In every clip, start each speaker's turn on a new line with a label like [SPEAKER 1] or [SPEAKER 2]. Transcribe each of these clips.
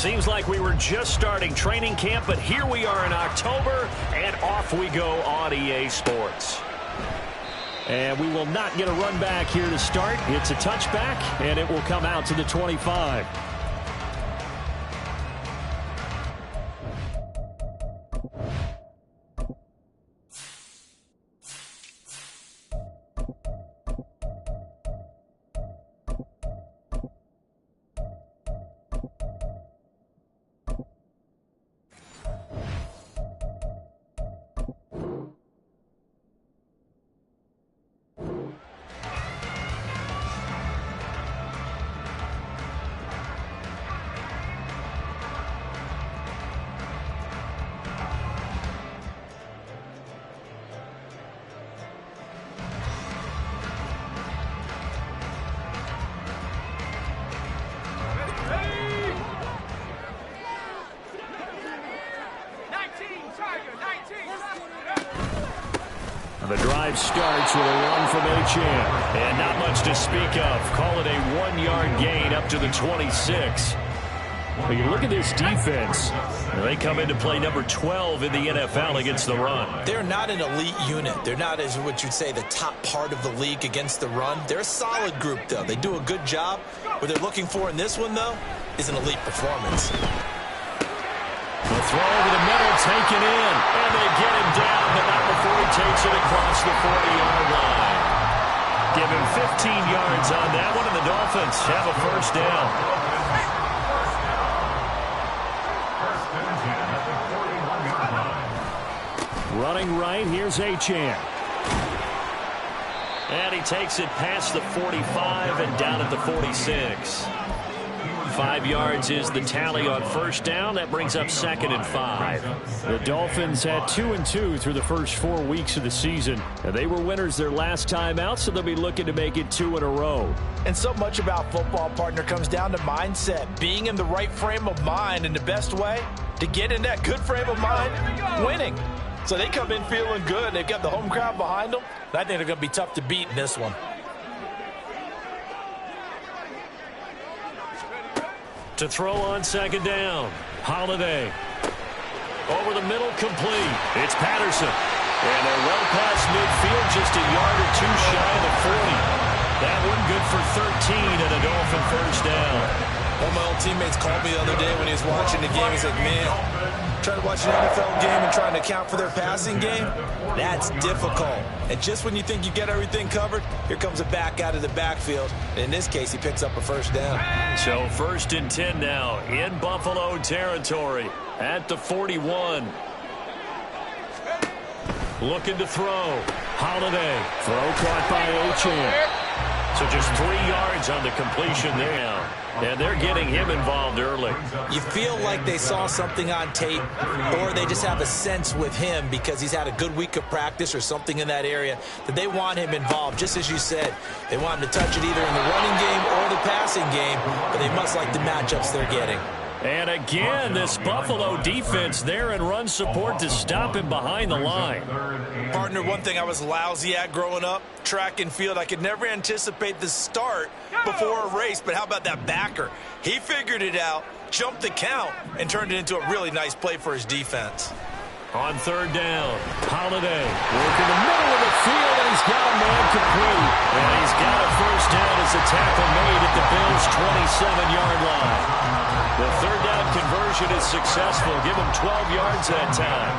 [SPEAKER 1] Seems like we were just starting training camp, but here we are in October, and off we go on EA Sports. And we will not get a run back here to start. It's a touchback, and it will come out to the 25. The drive starts with a run from Achane. And not much to speak of. Call it a 1-yard gain up to the 26. But you look at this defense. They come into play number 12 in the NFL against the run.
[SPEAKER 2] They're not an elite unit. They're not, as what you'd say, the top part of the league against the run. They're a solid group, though. They do a good job. What they're looking for in this one, though, is an elite performance.
[SPEAKER 1] The throw over the middle, taken in, and they get him down, but not before he takes it across the 40-yard line. Give him 15 yards on that one, and the Dolphins have a first down. Running right, here's Achane. And he takes it past the 45 and down at the 46. 5 yards is the tally on first down. That brings up 2nd and 5. The Dolphins had 2-2 through the first 4 weeks of the season. And they were winners their last time out, so they'll be looking to make it 2 in a row.
[SPEAKER 3] And so much about football, partner, comes down to mindset. Being in the right frame of mind, and the best way to get in that good frame of mind, winning. So they come in feeling good. They've got the home crowd behind them. I think they're going to be tough to beat in this one.
[SPEAKER 1] To throw on 2nd down. Holiday. Over the middle, complete. It's Patterson. And they're well past midfield, just a yard or two shy of the 40. That one good for 13 and a Dolphin first down.
[SPEAKER 2] One of my old teammates called me the other day when he was watching the game. He's like, man, trying to watch an NFL game and trying to account for their passing game, that's difficult. And just when you think you get everything covered, here comes a back out of the backfield. And in this case, he picks up a first down.
[SPEAKER 1] So 1st and 10 now in Buffalo territory at the 41. Looking to throw. Holiday. Throw caught by Achane. So just 3 yards on the completion there now. And they're getting him involved early.
[SPEAKER 2] You feel like they saw something on tape, or they just have a sense with him because he's had a good week of practice or something in that area that they want him involved. Just as you said, they want him to touch it either in the running game or the passing game, but they must like the matchups they're getting.
[SPEAKER 1] And again, this Buffalo defense there in run support to stop him behind the line.
[SPEAKER 3] Partner, one thing I was lousy at growing up, track and field, I could never anticipate the start before a race, but how about that backer? He figured it out, jumped the count, and turned it into a really nice play for his defense.
[SPEAKER 1] On 3rd down, Holiday working the middle of the field, and he's got a man complete. And he's got a first down as a tackle made at the Bills' 27-yard line. The 3rd down conversion is successful. Give him 12 yards that time.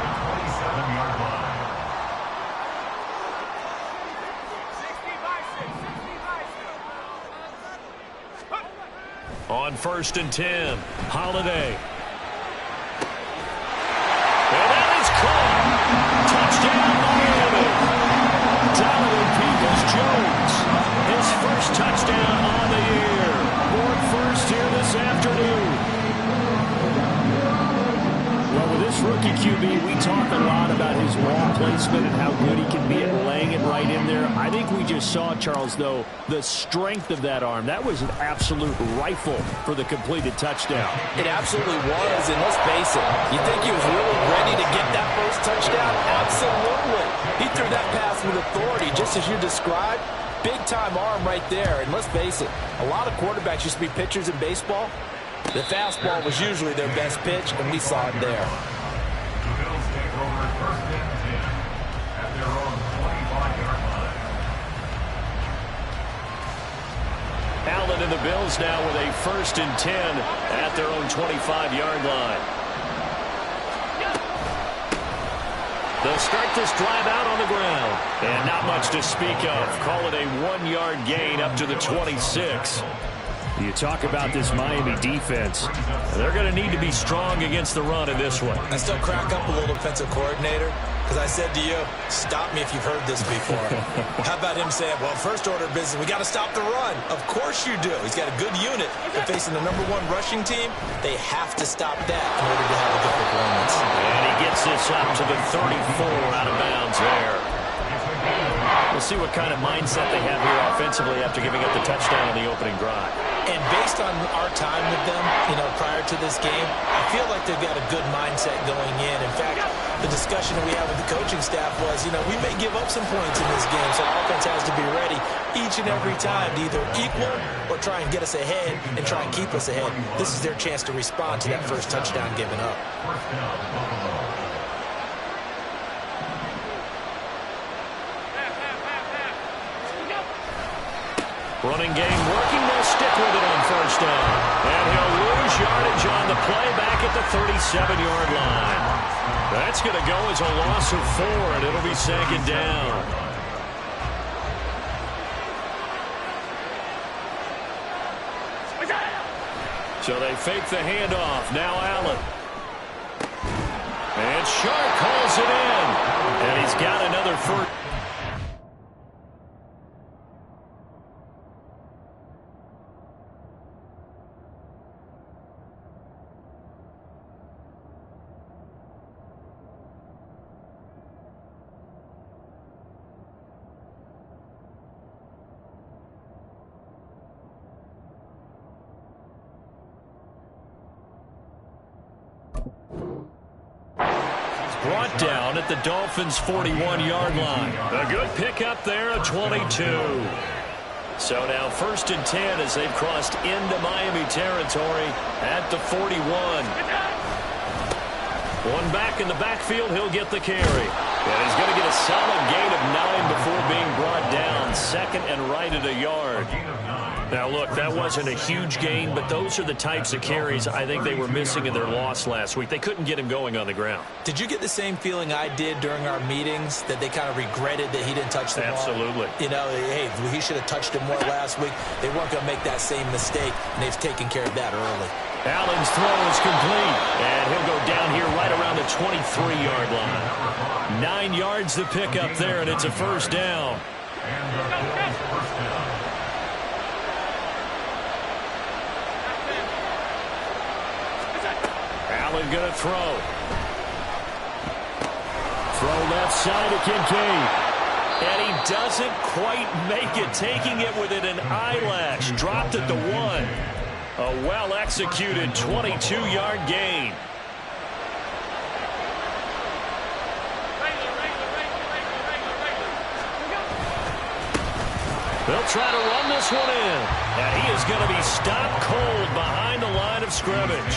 [SPEAKER 1] On 1st and 10, Holiday. And that is caught. Touchdown, Miami. Donovan Peoples-Jones. His first touchdown on the year. Born first here this afternoon. Well, with this rookie QB, we talk a lot about his ball placement and how good he can be at laying it right in there. I think we just saw, Charles, though, the strength of that arm. That was an absolute rifle for the completed touchdown.
[SPEAKER 3] It absolutely was, and let's face it, you think he was really ready to get that first touchdown? Absolutely. He threw that pass with authority, just as you described. Big-time arm right there, and let's face it, a lot of quarterbacks used to be pitchers in baseball. The fastball was usually their best pitch, and we saw it there.
[SPEAKER 1] Allen and the Bills now with a 1st and 10 at their own 25-yard line. They'll start this drive out on the ground. And not much to speak of. Call it a 1-yard gain up to the 26. You talk about this Miami defense. They're going to need to be strong against the run in this one.
[SPEAKER 2] I still crack up a little defensive coordinator because I said to you, stop me if you've heard this before. How about him saying, well, first order of business, we got to stop the run. Of course you do. He's got a good unit. They're facing the #1 rushing team. They have to stop that in order to have a good performance.
[SPEAKER 1] And he gets this up to the 34 out of bounds there. We'll see what kind of mindset they have here offensively after giving up the touchdown on the opening drive.
[SPEAKER 2] And based on our time with them, prior to this game, I feel like they've got a good mindset going in. In fact, the discussion that we had with the coaching staff was, we may give up some points in this game, so our offense has to be ready each and every time to either equal or try and get us ahead and try and keep us ahead. This is their chance to respond to that first touchdown given up.
[SPEAKER 1] Running game working. They'll stick with it on 1st down. And he'll lose yardage on the play back at the 37-yard line. That's going to go as a loss of 4, and it'll be 2nd down. So they fake the handoff. Now Allen. And Sharp calls it in. And he's got another first. Brought down at the Dolphins' 41-yard line. A good pickup there, a 22. So now 1st and 10 as they've crossed into Miami territory at the 41. One back in the backfield, he'll get the carry. And he's going to get a solid gain of 9 before being brought down. 2nd and right at a yard. Now, look, that wasn't a huge gain, but those are the types of carries I think they were missing in their loss last week. They couldn't get him going on the ground.
[SPEAKER 2] Did you get the same feeling I did during our meetings, that they kind of regretted that he didn't touch the ball?
[SPEAKER 1] Absolutely.
[SPEAKER 2] Hey, he should have touched it more last week. They weren't going to make that same mistake, and they've taken care of that early.
[SPEAKER 1] Allen's throw is complete, and he'll go down here right around the 23-yard line. 9 yards to pick up there, and it's a 1st down. Allen going to throw. Throw left side to Kincaid. And he doesn't quite make it, taking it within an eyelash. Dropped at the 1. A well-executed 22-yard gain. They'll try to run this one in. And he is going to be stopped cold behind the line of scrimmage.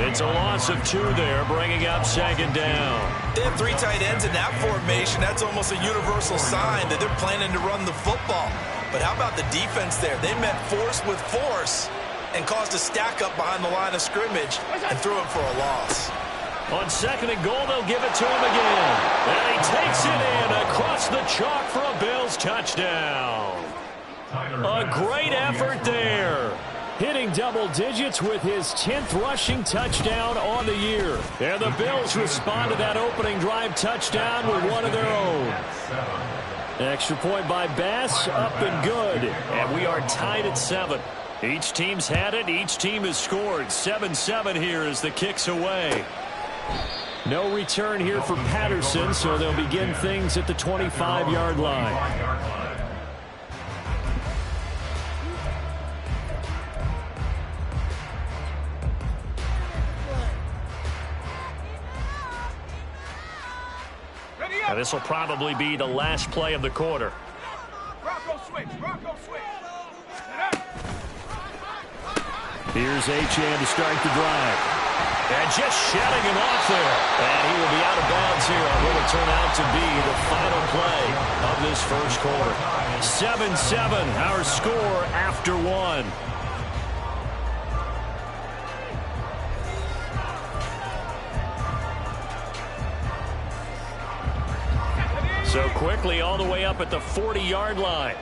[SPEAKER 1] It's a loss of 2 there, bringing up 2nd down.
[SPEAKER 2] They have 3 tight ends in that formation. That's almost a universal sign that they're planning to run the football. But how about the defense there? They met force with force and caused a stack up behind the line of scrimmage and threw it for a loss.
[SPEAKER 1] On 2nd and goal, they'll give it to him again. And he takes it in across the chalk for a Bills touchdown. A great effort there. Hitting double digits with his 10th rushing touchdown on the year. And the Bills respond to that opening drive touchdown with one of their own. Extra point by Bass, up and good. And we are tied at 7. Each team's had it. Each team has scored. 7-7 here as the kick's away. No return here for Patterson, so they'll begin things at the 25-yard line. And this will probably be the last play of the quarter. Here's Achane to start the drive. And just shutting him off there. And he will be out of bounds here on what will turn out to be the final play of this first quarter. 7-7, our score after one. So quickly all the way up at the 40-yard line.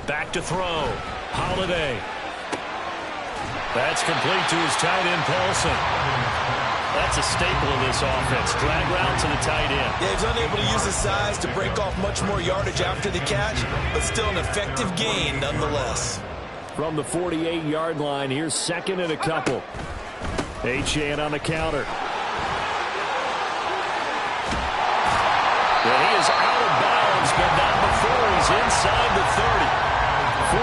[SPEAKER 1] Back to throw. Holiday. That's complete to his tight end, Paulson. That's a staple of this offense. Drag route to the tight end.
[SPEAKER 3] Yeah, he's unable to use his size to break off much more yardage after the catch, but still an effective gain nonetheless.
[SPEAKER 1] From the 48-yard line, here's second and a couple. Achane on the counter. And he is out of bounds, but not before he's inside the 30. 44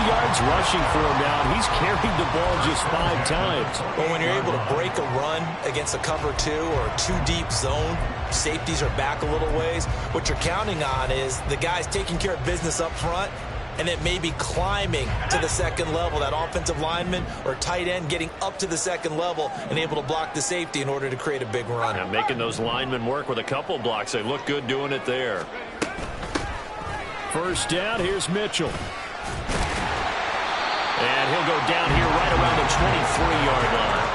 [SPEAKER 1] yards rushing for him now. He's carried the ball just 5 times.
[SPEAKER 2] Well, when you're able to break a run against a cover 2 or a 2-deep zone, safeties are back a little ways. What you're counting on is the guys taking care of business up front and then maybe climbing to the second level. That offensive lineman or tight end getting up to the second level and able to block the safety in order to create a big run.
[SPEAKER 1] And making those linemen work with a couple blocks. They look good doing it there. First down, here's Mitchell. And he'll go down here right around the 23-yard line.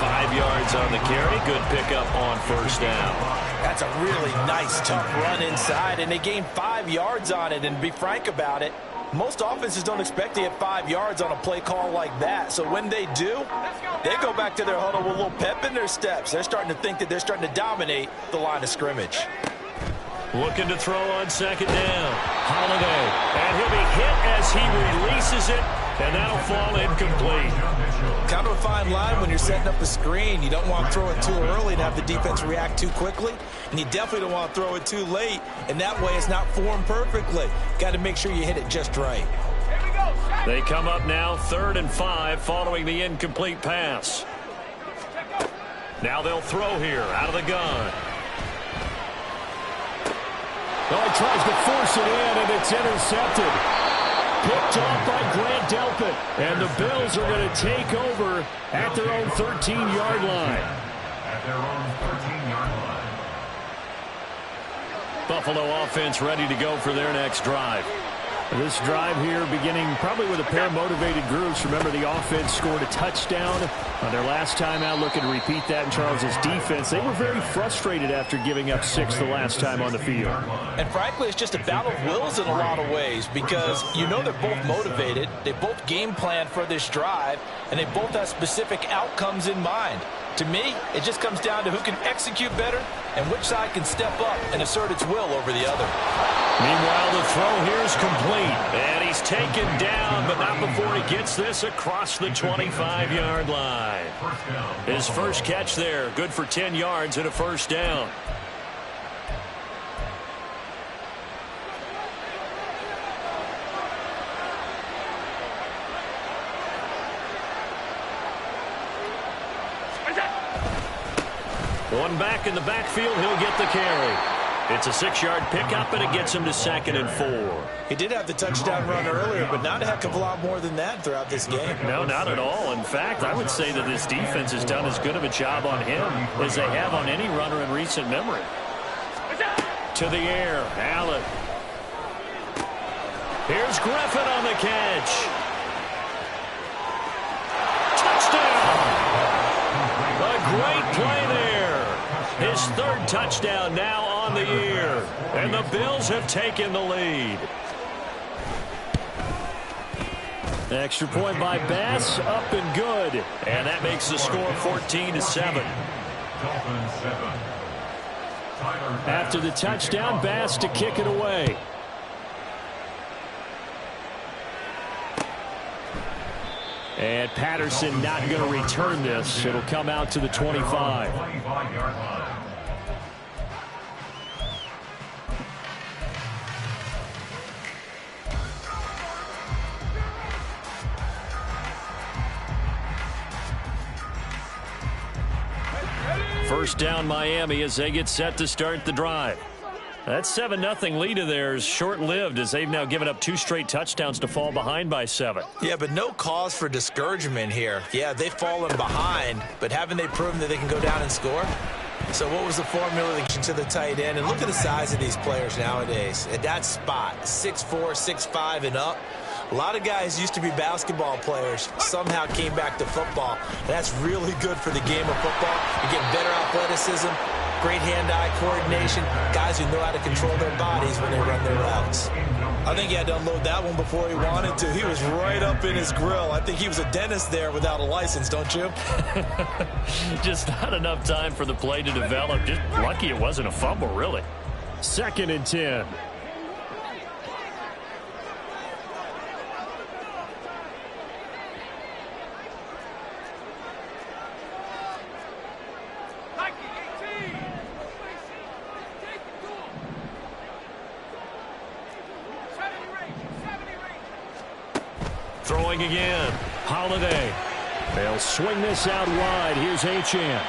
[SPEAKER 1] 5 yards on the carry. Good pickup on first down.
[SPEAKER 3] That's a really nice, tough run inside, and they gained 5 yards on it. And to be frank about it, most offenses don't expect to get 5 yards on a play call like that. So when they do, they go back to their huddle with a little pep in their steps. They're starting to think that they're starting to dominate the line of scrimmage.
[SPEAKER 1] Looking to throw on second down. Holiday. And he'll be hit as he releases it, and that'll fall incomplete.
[SPEAKER 2] Kind of a fine line when you're setting up a screen. You don't want to throw it too early and have the defense react too quickly, and you definitely don't want to throw it too late, and that way it's not formed perfectly. Got to make sure you hit it just right.
[SPEAKER 1] They come up now 3rd and 5 following the incomplete pass. Now they'll throw here out of the gun. Oh, he tries to force it in, and it's intercepted. Picked off by Grant Delpit. And the Bills are going to take over at their own 13-yard line. Buffalo offense ready to go for their next drive. This drive here beginning probably with a pair of motivated groups. Remember, the offense scored a touchdown on their last time out. Looking to repeat that in Charles's defense. They were very frustrated after giving up 6 the last time on the field.
[SPEAKER 3] And frankly, it's just a battle of wills in a lot of ways, because you know they're both motivated. They both game plan for this drive, and they both have specific outcomes in mind. To me, it just comes down to who can execute better and which side can step up and assert its will over the other.
[SPEAKER 1] Meanwhile, the throw here is complete. And he's taken down, but not before he gets this across the 25-yard line. His first catch there, good for 10 yards and a first down. One back in the backfield, he'll get the carry. It's a 6-yard pickup, and it gets him to 2nd and 4.
[SPEAKER 2] He did have the touchdown run earlier, but not a heck of a lot more than that throughout this game.
[SPEAKER 1] No, not at all. In fact, I would say that this defense has done as good of a job on him as they have on any runner in recent memory. To the air, Allen. Here's Griffin on the catch. Touchdown! A great play there. His 3rd touchdown now on the year. And the Bills have taken the lead. Extra point by Bass, up and good. And that makes the score 14-7. After the touchdown, Bass to kick it away. And Patterson not going to return this. It'll come out to the 25. First down Miami as they get set to start the drive. That 7-0 lead of theirs short-lived as they've now given up 2 straight touchdowns to fall behind by 7.
[SPEAKER 2] Yeah, but no cause for discouragement here. Yeah, they've fallen behind, but haven't they proven that they can go down and score? So what was the formula to the tight end? And look at the size of these players nowadays. At that spot, 6'4", 6'5", and up. A lot of guys used to be basketball players, somehow came back to football. And that's really good for the game of football. You get better athleticism, great hand-eye coordination, guys who know how to control their bodies when they run their routes. I think he had to unload that one before he wanted to. He was right up in his grill. I think he was a dentist there without a license, don't you?
[SPEAKER 1] Just not enough time for the play to develop. Just lucky it wasn't a fumble, really. 2nd and 10. Throwing again. Holiday. They'll swing this out wide. Here's Achane.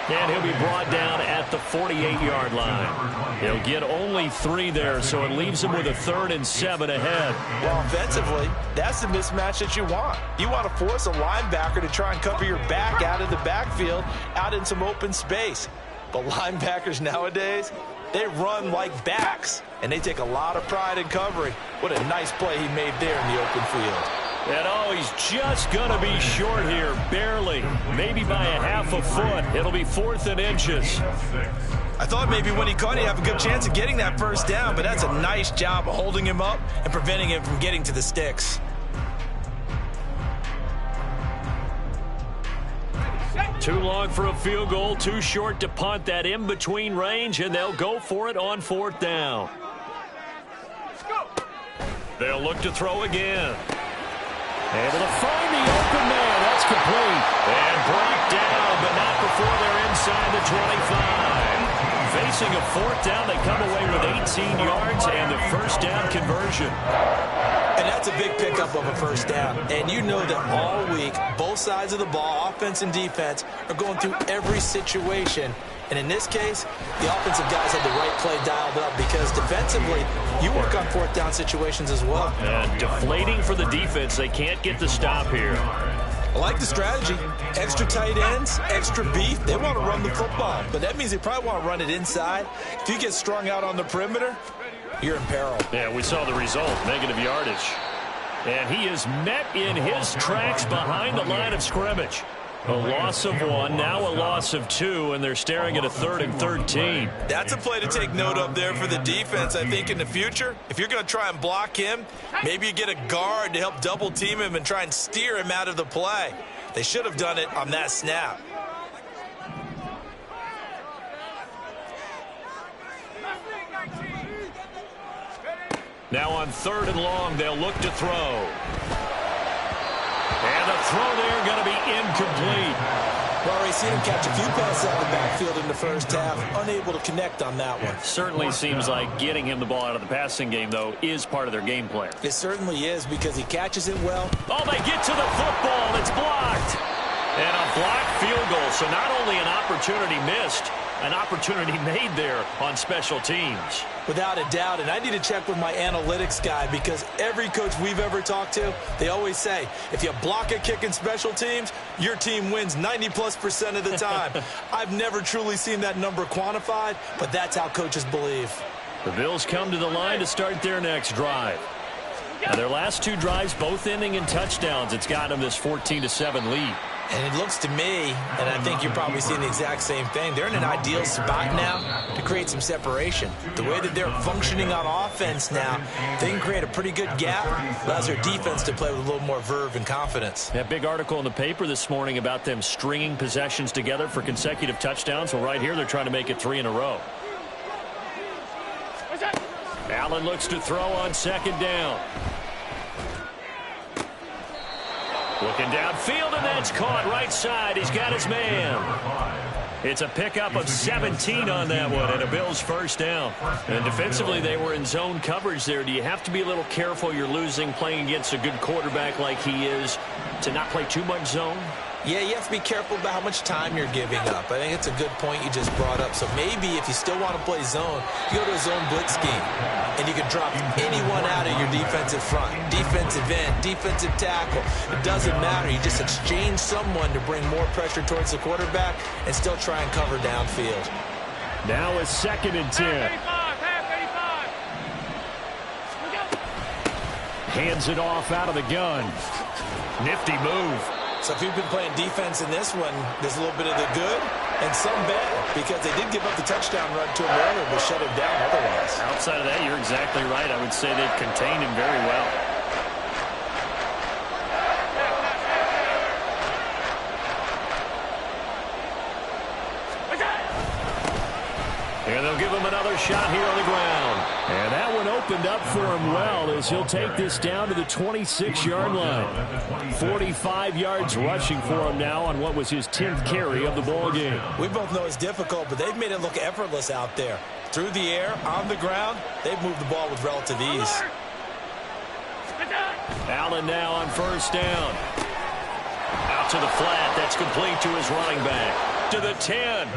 [SPEAKER 1] And he'll be brought down at the 48-yard line. He'll get only 3 there, so it leaves him with a 3rd and 7 ahead.
[SPEAKER 3] Well, offensively, that's the mismatch that you want. You want to force a linebacker to try and cover your back out of the backfield, out in some open space. But linebackers nowadays, they run like backs, and they take a lot of pride in covering. What a nice play he made there in the open field.
[SPEAKER 1] And oh, he's just going to be short here, barely, maybe by a half a foot. It'll be 4th and inches.
[SPEAKER 3] I thought maybe when he caught, he'd have a good chance of getting that first down, but that's a nice job of holding him up and preventing him from getting to the sticks.
[SPEAKER 1] Too long for a field goal, too short to punt. That in-between range, and they'll go for it on 4th down. They'll look to throw again. Able to find the open man. That's complete. And brought down, but not before they're inside the 25. Facing a 4th down, they come away with 18 yards and the first down conversion.
[SPEAKER 2] And that's a big pickup of a first down. And you know that all week, both sides of the ball, offense and defense, are going through every situation. And in this case, the offensive guys had the right play dialed up because defensively, you work on 4th down situations as well.
[SPEAKER 1] And deflating for the defense. They can't get the stop here.
[SPEAKER 2] I like the strategy. Extra tight ends, extra beef. They want to run the football, but that means they probably want to run it inside. If you get strung out on the perimeter, you're in peril.
[SPEAKER 1] Yeah, we saw the result, negative yardage. And he is met in his tracks behind the line of scrimmage. A loss of 1, now a loss of 2, and they're staring at a 3rd and 13.
[SPEAKER 2] That's a play to take note of there for the defense, I think, in the future. If you're going to try and block him, maybe you get a guard to help double-team him and try and steer him out of the play. They should have done it on that snap.
[SPEAKER 1] Now on 3rd and long, they'll look to throw. And the throw there going to be incomplete.
[SPEAKER 2] Well, we've seen him catch a few passes out of the backfield in the first half, unable to connect on that one.
[SPEAKER 1] Certainly seems like getting him the ball out of the passing game, though, is part of their game plan.
[SPEAKER 2] It certainly is because he catches it well.
[SPEAKER 1] Oh, they get to the football. It's blocked. And a blocked field goal. So not only an opportunity missed, an opportunity made there on special teams.
[SPEAKER 2] Without a doubt, and I need to check with my analytics guy because every coach we've ever talked to, they always say, if you block a kick in special teams, your team wins 90+% of the time. I've never truly seen that number quantified, but that's how coaches believe.
[SPEAKER 1] The Bills come to the line to start their next drive. Now their last 2 drives, both ending in touchdowns. It's got them this 14-7 lead.
[SPEAKER 2] And it looks to me, and I think you're probably seeing the exact same thing, they're in an ideal spot now to create some separation. The way that they're functioning on offense now, they can create a pretty good gap, allows their defense to play with a little more verve and confidence.
[SPEAKER 1] That big article in the paper this morning about them stringing possessions together for consecutive touchdowns. Well, right here, they're trying to make it 3 in a row. Allen looks to throw on 2nd down. Looking downfield, and that's caught right side. He's got his man. It's a pickup of 17 on that one, and a Bills first down. And defensively, they were in zone coverage there. Do you have to be a little careful you're losing playing against a good quarterback like he is to not play too much zone?
[SPEAKER 2] Yeah, you have to be careful about how much time you're giving up. I think it's a good point you just brought up. So maybe if you still want to play zone, you go to a zone blitz scheme, and you can drop anyone out of your defensive front. Defensive end, defensive tackle. It doesn't matter. You just exchange someone to bring more pressure towards the quarterback and still try and cover downfield.
[SPEAKER 1] Now a 2nd and 10. Hands it off out of the gun. Nifty move.
[SPEAKER 2] So if you've been playing defense in this one, there's a little bit of the good and some bad, because they did give up the touchdown run to him earlier, but shut him down otherwise.
[SPEAKER 4] Outside of that, you're exactly right. I would say they've contained him very well.
[SPEAKER 1] And they'll give him another shot here on the ground. And that one opened up for him well, as he'll take this down to the 26-yard line. 45 yards rushing for him now on what was his 10th carry of the ball game.
[SPEAKER 2] We both know it's difficult, but they've made it look effortless out there. Through the air, on the ground, they've moved the ball with relative ease.
[SPEAKER 1] Allen now on 1st down. Out to the flat. That's complete to his running back. To the 10.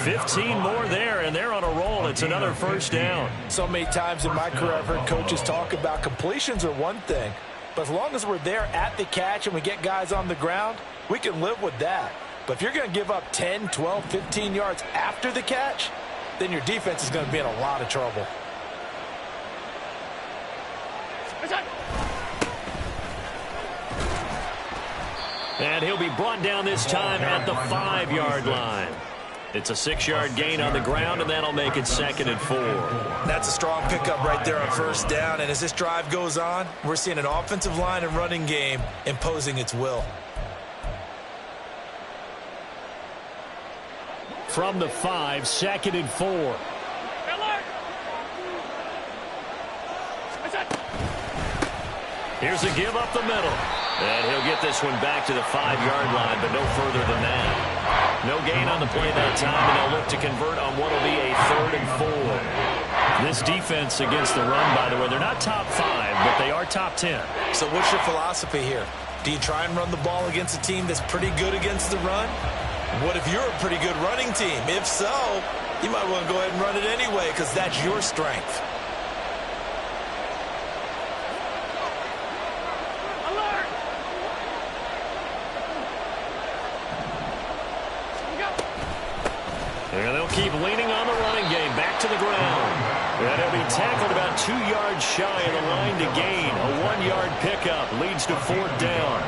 [SPEAKER 1] 15 more there, and they're on a roll. It's another 1st down.
[SPEAKER 3] So many times in my career, I've heard coaches talk about completions are one thing, but as long as we're there at the catch and we get guys on the ground, we can live with that. But if you're going to give up 10, 12, 15 yards after the catch, then your defense is going to be in a lot of trouble.
[SPEAKER 1] And he'll be brought down this time at the 5-yard line. It's a 6-yard gain on the ground, and that'll make it 2nd and 4.
[SPEAKER 2] That's a strong pickup right there on 1st down. And as this drive goes on, we're seeing an offensive line and running game imposing its will.
[SPEAKER 1] From the 5, 2nd and 4. Here's a give up the middle. And he'll get this one back to the 5-yard line, but no further than that. No gain on the play that time, and they'll look to convert on what will be a 3rd and 4. This defense against the run, by the way, they're not top 5, but they are top 10.
[SPEAKER 2] So what's your philosophy here? Do you try and run the ball against a team that's pretty good against the run? What if you're a pretty good running team? If so, you might want to go ahead and run it anyway, because that's your strength.
[SPEAKER 1] And they'll keep leaning on the running game. Back to the ground. And he'll be tackled about 2 yards shy of the line to gain. A 1-yard pickup leads to 4th down.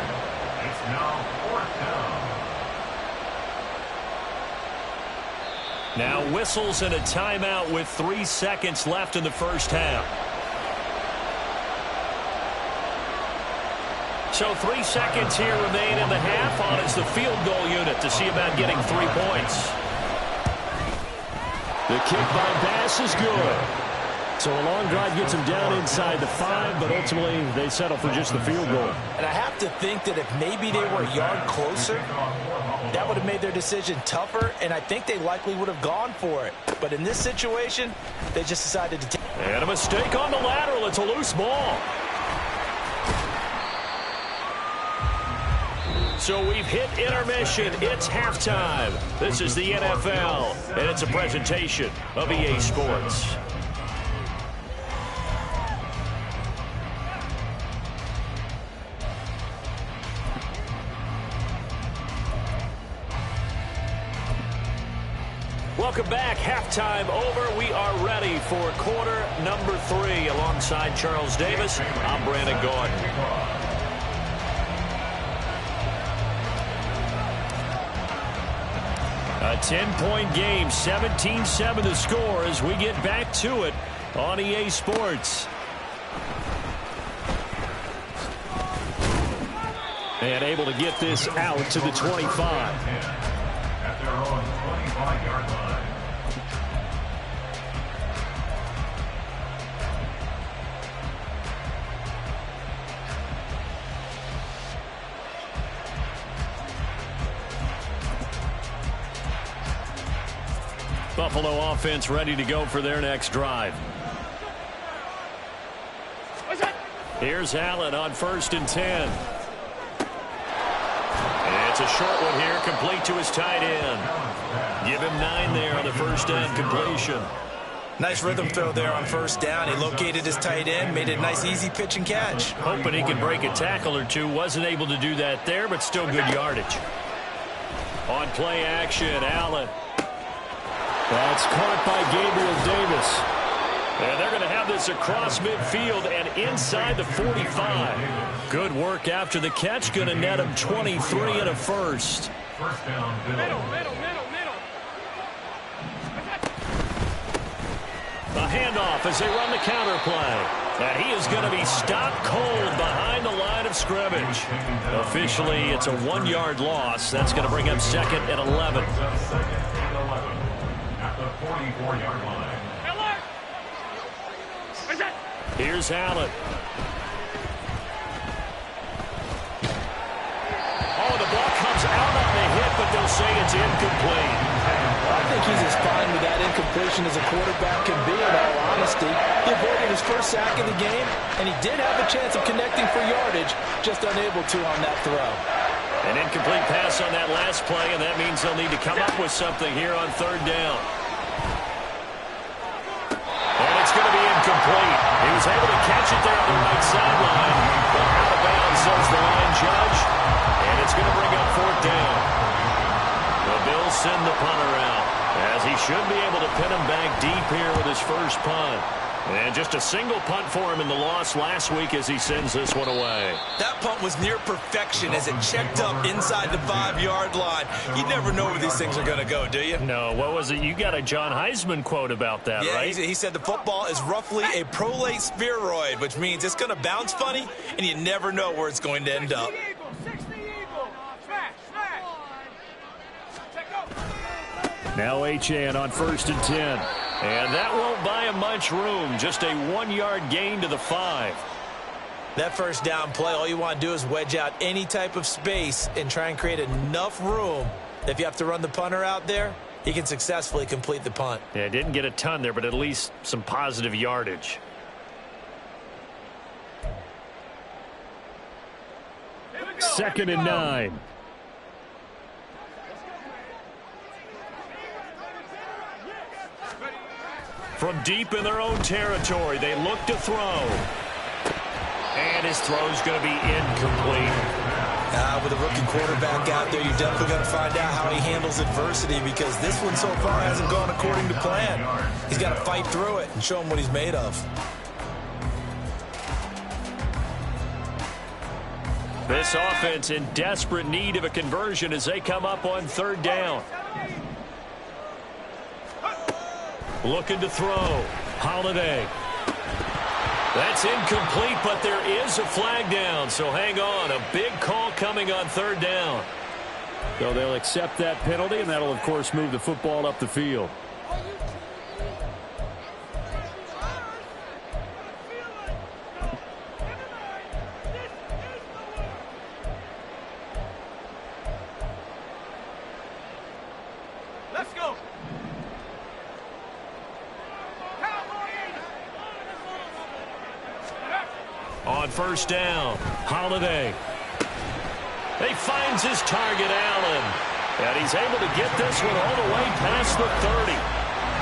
[SPEAKER 5] It's now 4th down.
[SPEAKER 1] Now whistles and a timeout with 3 seconds left in the 1st half. So 3 seconds here remain in the half. On is the field goal unit to see about getting 3 points. The kick by Bass is good. So a long drive gets them down inside the 5, but ultimately they settle for just the field goal.
[SPEAKER 3] And I have to think that if maybe they were a yard closer, that would have made their decision tougher, and I think they likely would have gone for it. But in this situation, they just decided to take.
[SPEAKER 1] And a mistake on the lateral. It's a loose ball. So we've hit intermission. It's halftime. This is the NFL, and it's a presentation of EA Sports. Welcome back. Halftime over. We are ready for quarter number 3. Alongside Charles Davis, I'm Brandon Gordon. A 10-point game, 17-7 the score as we get back to it on EA Sports. And able to get this out to the 25.
[SPEAKER 5] At their own 25-yard line.
[SPEAKER 1] Buffalo offense ready to go for their next drive. Here's Allen on 1st and 10. It's It's a short one here, complete to his tight end. Give him 9 there on the first down completion.
[SPEAKER 2] Nice rhythm throw there on first down. He located his tight end, made it a nice easy pitch and catch.
[SPEAKER 1] Hoping he could break a tackle or two. Wasn't able to do that there, but still good yardage. On play action, Allen.
[SPEAKER 4] That's caught by Gabriel Davis.
[SPEAKER 1] And they're going to have this across midfield and inside the 45. Good work after the catch. Going to net him 23 and a first.
[SPEAKER 5] First down, Bill.
[SPEAKER 1] A handoff as they run the counter play. And he is going to be stopped cold behind the line of scrimmage. Officially, it's a 1-yard loss. That's going to bring up second and 11.
[SPEAKER 5] Second and 11 at the 44-yard line.
[SPEAKER 1] Here's Allen. Oh, the ball comes out on the hit, but they'll say it's incomplete.
[SPEAKER 3] I think he's as fine with that incompletion as a quarterback can be, in all honesty. He avoided his first sack of the game, and he did have a chance of connecting for yardage, just unable to on that throw.
[SPEAKER 1] An incomplete pass on that last play, and that means they'll need to come up with something here on third down. And it's going to be incomplete. He was able to catch it there on the right sideline, but out of bounds, says the line judge, and it's going to bring up fourth down. The Bills send the punter out, as he should be able to pin him back deep here with his first punt. And just a single punt for him in the loss last week as he sends this one away.
[SPEAKER 2] That punt was near perfection as it checked up inside the 5-yard line. You never know where these things are going to go, do you?
[SPEAKER 1] No, what was it? You got a John Heisman quote about that,
[SPEAKER 2] yeah,
[SPEAKER 1] right?
[SPEAKER 2] He said the football is roughly a prolate spheroid, which means it's going to bounce funny, and you never know where it's going to end up.
[SPEAKER 1] Now Achane on first and 10. And that won't buy him much room. Just a 1-yard gain to the 5.
[SPEAKER 2] That first down play, all you want to do is wedge out any type of space and try and create enough room that if you have to run the punter out there, he can successfully complete the punt.
[SPEAKER 1] Yeah, didn't get a ton there, but at least some positive yardage. Second and 9. From deep in their own territory, they look to throw. And his throw's going to be incomplete.
[SPEAKER 2] With a rookie quarterback out there, you're definitely going to find out how he handles adversity, because this one so far hasn't gone according to plan. He's got to fight through it and show him what he's made of.
[SPEAKER 1] This offense in desperate need of a conversion as they come up on third down. Looking to throw. Holiday. That's incomplete, but there is a flag down, so hang on. A big call coming on third down.
[SPEAKER 4] So they'll accept that penalty, and that'll, of course, move the football up the field.
[SPEAKER 3] Let's go.
[SPEAKER 1] On first down, Holiday. He finds his target, Allen. And he's able to get this one all the way past the 30.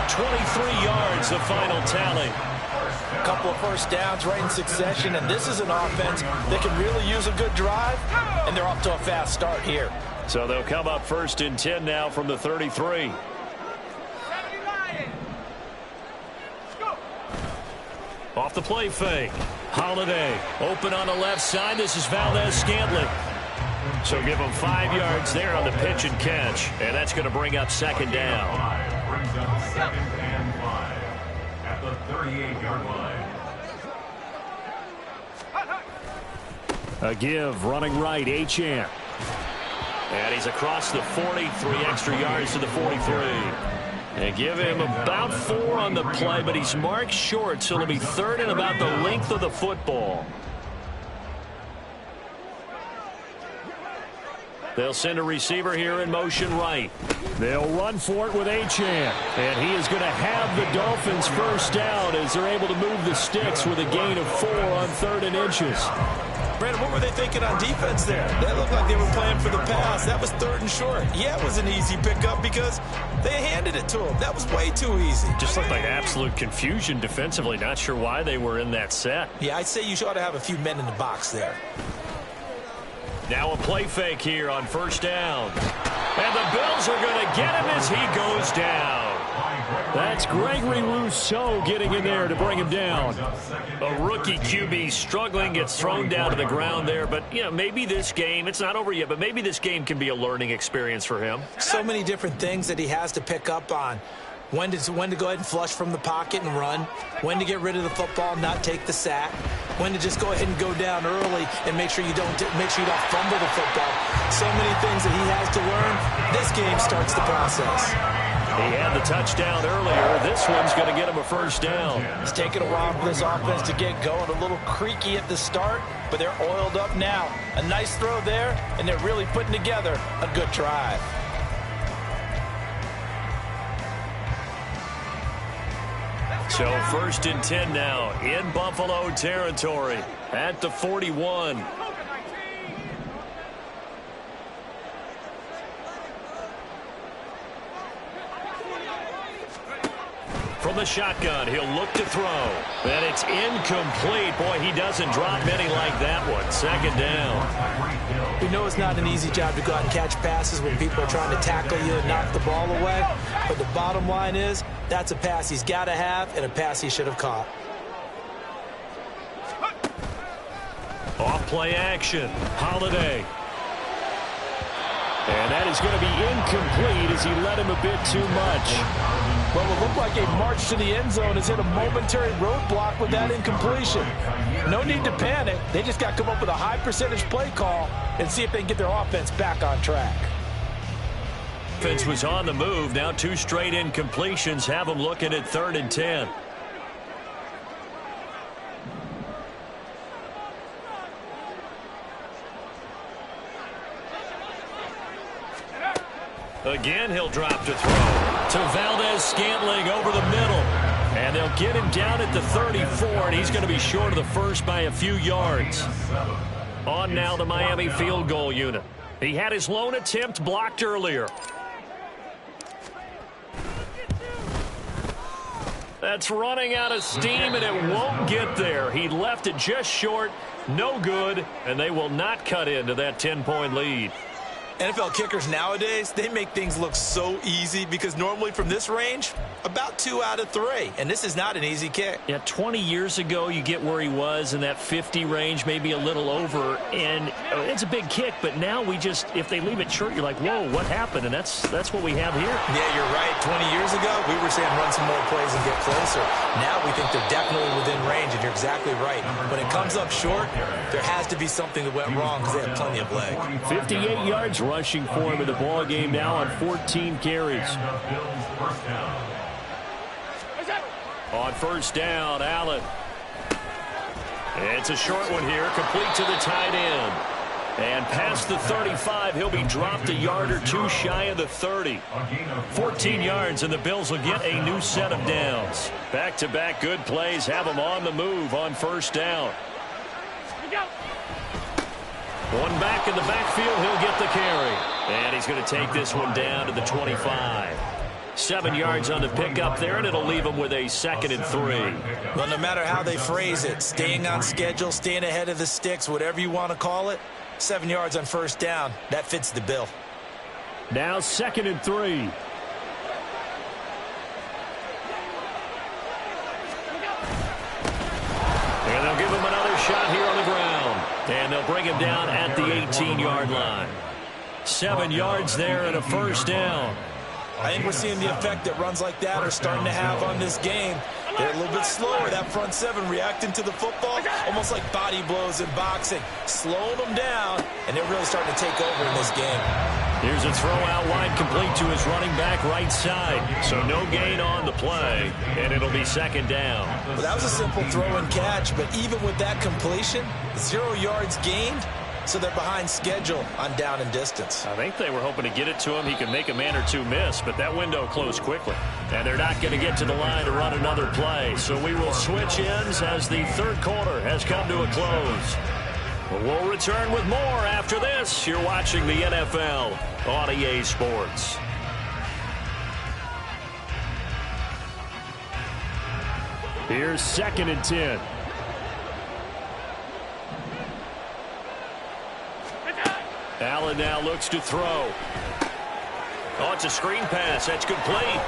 [SPEAKER 1] 23 yards, the final tally.
[SPEAKER 3] A couple of first downs right in succession, and this is an offense that can really use a good drive, and they're off to a fast start here.
[SPEAKER 1] So they'll come up first and 10 now from the 33. Off the play fake. Holiday open on the left side. This is Valdez-Scantling. So give him 5 yards there on the pitch and catch. And that's going to bring up second down.
[SPEAKER 5] Brings up second and 5 at the 38-yard line.
[SPEAKER 1] A give running right. Achane. And he's across the 40. 3 extra yards to the 43. They give him about 4 on the play, but he's marked short, so it'll be third and about the length of the football. They'll send a receiver here in motion right. They'll run for it with Achane. And he is going to have the Dolphins first down as they're able to move the sticks with a gain of 4 on 3rd and inches.
[SPEAKER 3] Brandon, what were they thinking on defense there? They looked like they were playing for the pass. That was 3rd and short. Yeah, it was an easy pickup because they handed it to him. That was way too easy.
[SPEAKER 1] Just looked like absolute confusion defensively. Not sure why they were in that set.
[SPEAKER 2] Yeah, I'd say you ought to have a few men in the box there.
[SPEAKER 1] Now a play fake here on 1st down. And the Bills are going to get him as he goes down.
[SPEAKER 4] That's Gregory Rousseau getting in there to bring him down.
[SPEAKER 1] A rookie QB struggling, gets thrown down to the ground there. But, you know, maybe this game, it's not over yet, but maybe this game can be a learning experience for him.
[SPEAKER 2] So many different things that he has to pick up on. When to go ahead and flush from the pocket and run. When to get rid of the football and not take the sack. When to just go ahead and go down early and make sure you don't fumble the football. So many things that he has to learn. This game starts the process.
[SPEAKER 1] He had the touchdown earlier. This one's going to get him a 1st down.
[SPEAKER 3] It's taken a while for this offense to get going. A little creaky at the start, but they're oiled up now. A nice throw there, and they're really putting together a good drive.
[SPEAKER 1] So 1st and 10 now in Buffalo territory at the 41. From the shotgun, he'll look to throw. And it's incomplete. Boy, he doesn't drop many like that one. 2nd down.
[SPEAKER 2] We know it's not an easy job to go out and catch passes when people are trying to tackle you and knock the ball away. But the bottom line is, that's a pass he's got to have and a pass he should have caught.
[SPEAKER 1] Off play action. Holiday. And that is going to be incomplete as he led him a bit too much.
[SPEAKER 3] Well, it looked like a march to the end zone has hit a momentary roadblock with that incompletion. No need to panic. They just got to come up with a high percentage play call and see if they can get their offense back on track.
[SPEAKER 1] Offense was on the move. Now 2 straight incompletions have them looking at 3rd and 10. Again, he'll drop to throw. To Valdez-Scantling over the middle. And they'll get him down at the 34, and he's going to be short of the 1st by a few yards. On now the Miami field goal unit. He had his lone attempt blocked earlier. That's running out of steam, and it won't get there. He left it just short, no good, and they will not cut into that 10-point lead.
[SPEAKER 2] NFL kickers nowadays, they make things look so easy because normally from this range, about 2 out of 3. And this is not an easy kick.
[SPEAKER 1] Yeah, 20 years ago, you get where he was in that 50 range, maybe a little over. And it's a big kick, but now we just, if they leave it short, you're like, whoa, what happened? And that's what we have here.
[SPEAKER 2] Yeah, you're right. 20 years ago, we were saying run some more plays and get closer. Now we think they're definitely within range, and you're exactly right. When it comes up short, there has to be something that went wrong because they have plenty of leg.
[SPEAKER 4] 58 yards rushing for him in the ball game now on 14 carries.
[SPEAKER 1] On 1st down, Allen. It's a short one here, complete to the tight end. And past the 35, he'll be dropped a yard or 2 shy of the 30. 14 yards, and the Bills will get a new set of downs. Back-to-back good plays have them on the move on 1st down. One back in the backfield, he'll get the carry. And he's going to take this one down to the 25. 7 yards on the pickup there, and it'll leave him with a 2nd and 3.
[SPEAKER 2] Well, no matter how they phrase it, staying on schedule, staying ahead of the sticks, whatever you want to call it, 7 yards on 1st down, that fits the bill.
[SPEAKER 4] Now 2nd and 3.
[SPEAKER 1] And they'll give him another shot here on the ground. And they'll bring him down at the 18-yard line. 7 yards there and a 1st down.
[SPEAKER 2] I think we're seeing the effect that runs like that are starting to have on this game. They're a little bit slower, that front 7 reacting to the football, almost like body blows in boxing, slowing them down, and they're really starting to take over in this game.
[SPEAKER 1] Here's a throw out wide, complete to his running back right side. So no gain on the play, and it'll be 2nd down.
[SPEAKER 2] Well, that was a simple throw and catch, but even with that completion, 0 yards gained, so they're behind schedule on down and distance.
[SPEAKER 1] I think they were hoping to get it to him. He could make a man or 2 miss, but that window closed quickly. And they're not going to get to the line to run another play. So we will switch ends as the 3rd quarter has come to a close. We'll return with more after this. You're watching the NFL on EA Sports.
[SPEAKER 4] Here's 2nd and 10.
[SPEAKER 1] Allen now looks to throw. Oh, it's a screen pass. That's complete.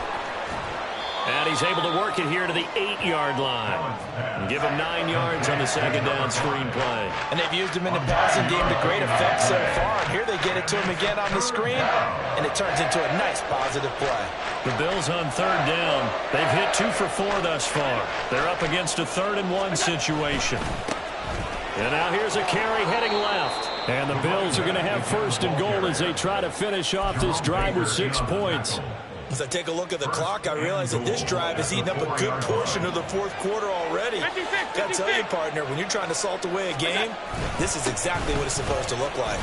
[SPEAKER 1] And he's able to work it here to the 8-yard line. And give him 9 yards on the 2nd down screen play.
[SPEAKER 3] And they've used him in the passing game to great effect so far. And here they get it to him again on the screen, and it turns into a nice positive play.
[SPEAKER 1] The Bills on 3rd down. They've hit 2 for 4 thus far. They're up against a 3rd and 1 situation. And now here's a carry heading left.
[SPEAKER 4] And the Bills are going to have 1st and goal as they try to finish off this drive with 6 points.
[SPEAKER 2] As I take a look at the clock, I realize that this drive has eaten up a good portion of the 4th quarter already. Got to tell you, partner, when you're trying to salt away a game, this is exactly what it's supposed to look like.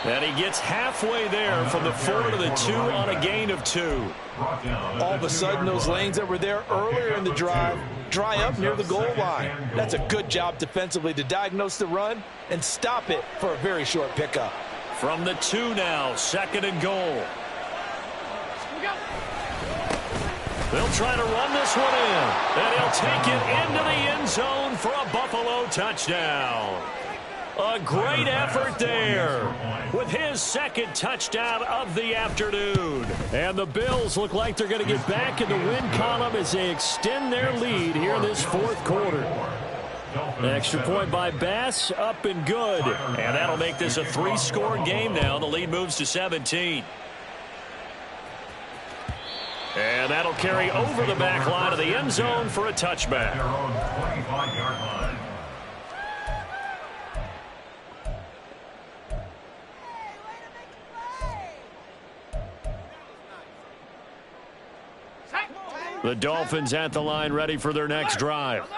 [SPEAKER 1] And he gets halfway there from the 4 to the 2 on a gain of 2.
[SPEAKER 3] All of a sudden, those lanes that were there earlier in the drive dry up near the goal line. That's a good job defensively to diagnose the run and stop it for a very short pickup.
[SPEAKER 1] From the 2 now, 2nd and goal. They'll try to run this one in, and he'll take it into the end zone for a Buffalo touchdown. A great effort there with his 2nd touchdown of the afternoon.
[SPEAKER 4] And the Bills look like they're going to get back in the win column as they extend their lead here in this 4th quarter. An extra point by Bass, up and good.
[SPEAKER 1] And that'll make this a 3-score game now. The lead moves to 17. And that'll carry over the back line of the end zone for a touchback.
[SPEAKER 4] The Dolphins at the line ready for their next drive.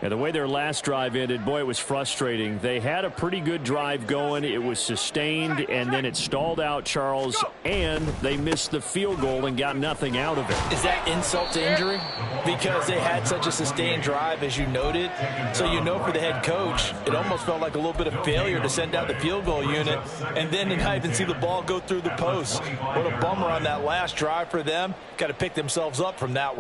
[SPEAKER 4] And the way their last drive ended, boy, it was frustrating. They had a pretty good drive going. It was sustained, and then it stalled out, Charles, and they missed the field goal and got nothing out of it.
[SPEAKER 3] Is that insult to injury? Because they had such a sustained drive, as you noted. So you know for the head coach, it almost felt like a little bit of failure to send out the field goal unit and then to not even see the ball go through the post. What a bummer on that last drive for them. Got to pick themselves up from that one.